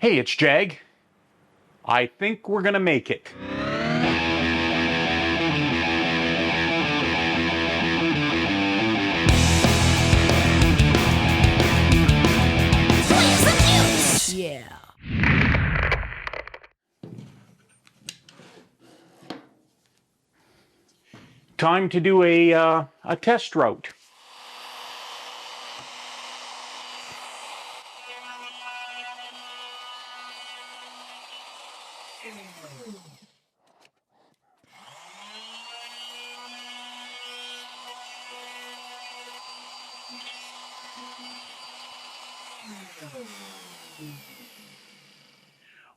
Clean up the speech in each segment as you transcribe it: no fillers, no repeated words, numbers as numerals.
Hey, it's Jag. I think we're gonna make it. Yeah. Time to do a test route.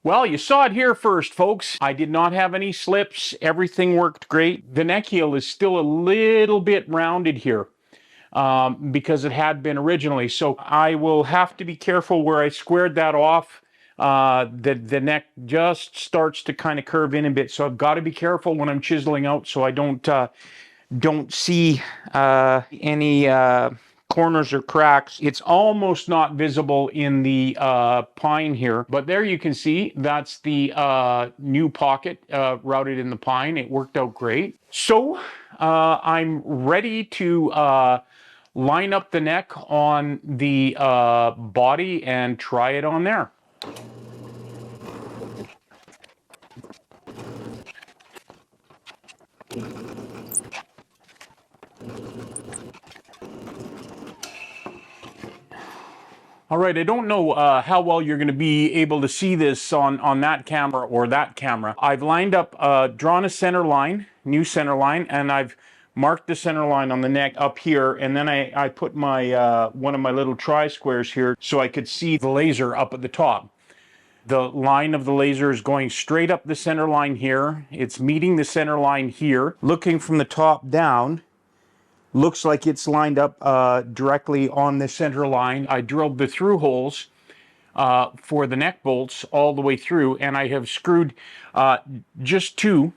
Well, you saw it here first, folks. I did not have any slips. Everything worked great. The neck heel is still a little bit rounded here because it had been originally. So I will have to be careful where I squared that off. The neck just starts to kind of curve in a bit. So I've got to be careful when I'm chiseling out so I don't see any corners or cracks. It's almost not visible in the pine here, but there you can see that's the new pocket routed in the pine. It worked out great. So I'm ready to line up the neck on the body and try it on there. All right, I don't know how well you're going to be able to see this on that camera or that camera. I've lined up, drawn a center line, new center line, and I've marked the center line on the neck up here, and then I put my one of my little tri-squares here so I could see the laser up at the top. The line of the laser is going straight up the center line here. It's meeting the center line here. Looking from the top down, looks like it's lined up directly on the center line. I drilled the through holes for the neck bolts all the way through, and I have screwed just two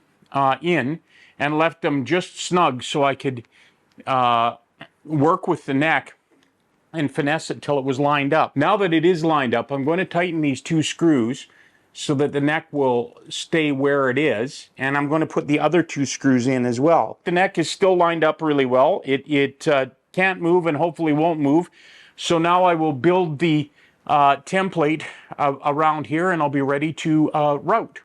in and left them just snug so I could work with the neck and finesse it till it was lined up. Now that it is lined up, I'm going to tighten these two screws so that the neck will stay where it is, and I'm going to put the other two screws in as well. The neck is still lined up really well. It can't move and hopefully won't move. So now I will build the template around here, and I'll be ready to route.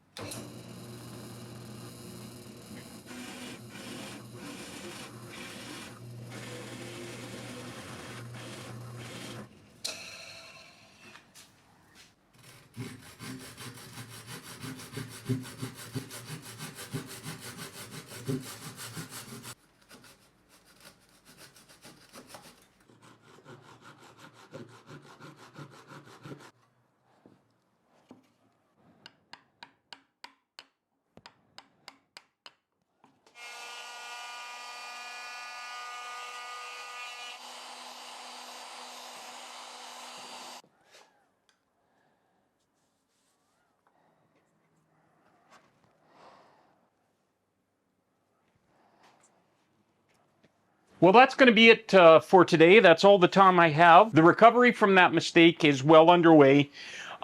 Well, that's going to be it for today. That's all the time I have. The recovery from that mistake is well underway.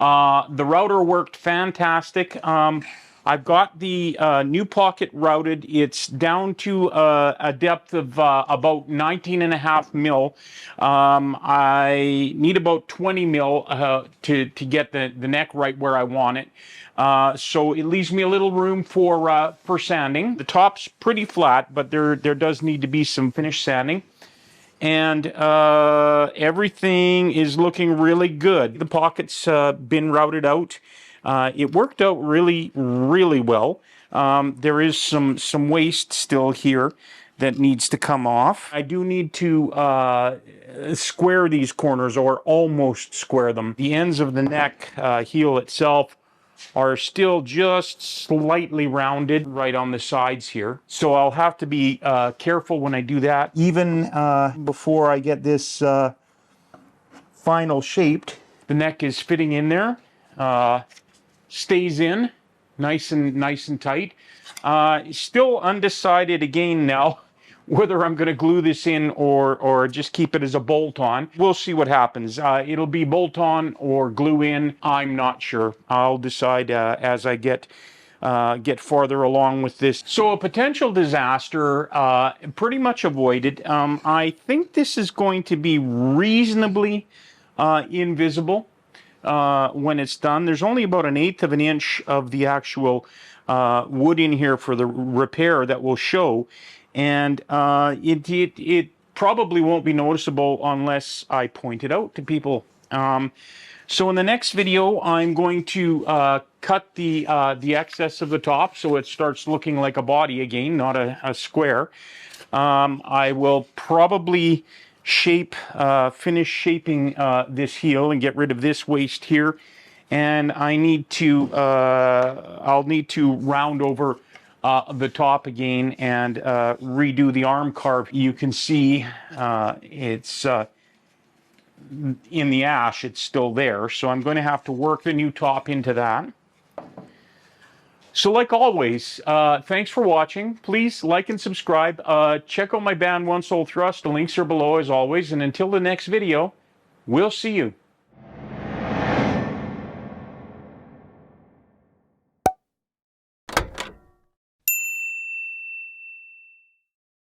The router worked fantastic. I've got the new pocket routed. It's down to a depth of about 19.5 mil. I need about 20 mil to get the neck right where I want it. So it leaves me a little room for sanding. The top's pretty flat, but there does need to be some finish sanding. And everything is looking really good. The pocket's been routed out. It worked out really, really well. There is some waste still here that needs to come off. I do need to square these corners, or almost square them. The ends of the neck heel itself are still just slightly rounded right on the sides here. So I'll have to be careful when I do that. Even before I get this final shaped, the neck is fitting in there. Stays in nice and tight. Still undecided again now whether I'm going to glue this in or just keep it as a bolt-on. We'll see what happens. It'll be bolt-on or glue in. I'm not sure. I'll decide as I get farther along with this. So a potential disaster, pretty much avoided. I think this is going to be reasonably invisible when it's done. There's only about 1/8 of an inch of the actual wood in here for the repair that will show, and it probably won't be noticeable unless I point it out to people. So in the next video, I'm going to cut the excess of the top so it starts looking like a body again, not a square. I will probably finish shaping this heel and get rid of this waist here. And I need to, I'll need to round over the top again and redo the arm carve. You can see it's in the ash, it's still there. So I'm going to have to work the new top into that. So like always, thanks for watching. Please like and subscribe. Check out my band One Soul Thrust. The links are below as always. And until the next video, we'll see you.